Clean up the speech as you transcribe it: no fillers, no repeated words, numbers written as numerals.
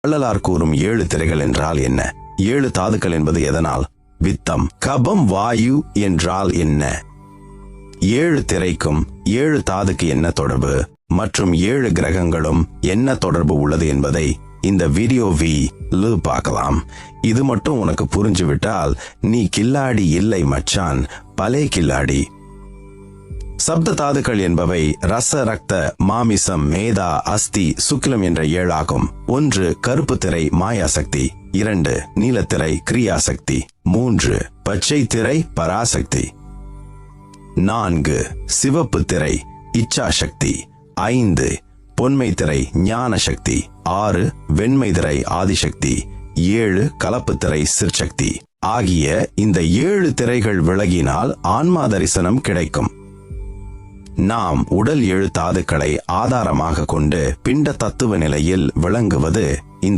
வள்ளலார் கூறும் 7 திரைகள் என்றால் என்ன? 7 தாதுக்கள் என்பது எதனால்? வித்தம், கபம், வாயு என்றால் என்ன? 7 திரைக்கும் 7 தாதுக்கு என்ன தொடர்பு மற்றும் 7 கிரகங்களும் என்ன தொடர்பு உள்ளது என்பதை இந்த வீடியோவில் பார்க்கலாம். இது மட்டும் உனக்கு புரிஞ்சு விட்டால் நீ கில்லாடி இல்லை மச்சான், பலே கில்லாடி. சப்த தாதுக்கள் என்பவை ரச, ரக்த, மாமிசம், மேதா, அஸ்தி, சுக்கிலம் என்ற 7 ஆகும். 1 கருப்பு திரை மாயாசக்தி, 2 நீலத்திரை கிரியாசக்தி, 3 பச்சை திரை பராசக்தி, 4 சிவப்பு திரை இச்சாசக்தி, 5 பொன்மை திரை ஞான சக்தி, 6 வெண்மை திரை ஆதிசக்தி, 7 கலப்பு திரை சிற்சக்தி ஆகிய இந்த 7 திரைகள் விலகினால் ஆன்மா தரிசனம் கிடைக்கும். நாம் உடல் 7 தாதுக்களை ஆதாரமாக கொண்டு பிண்ட தத்துவ நிலையில் விளங்குவது இந்த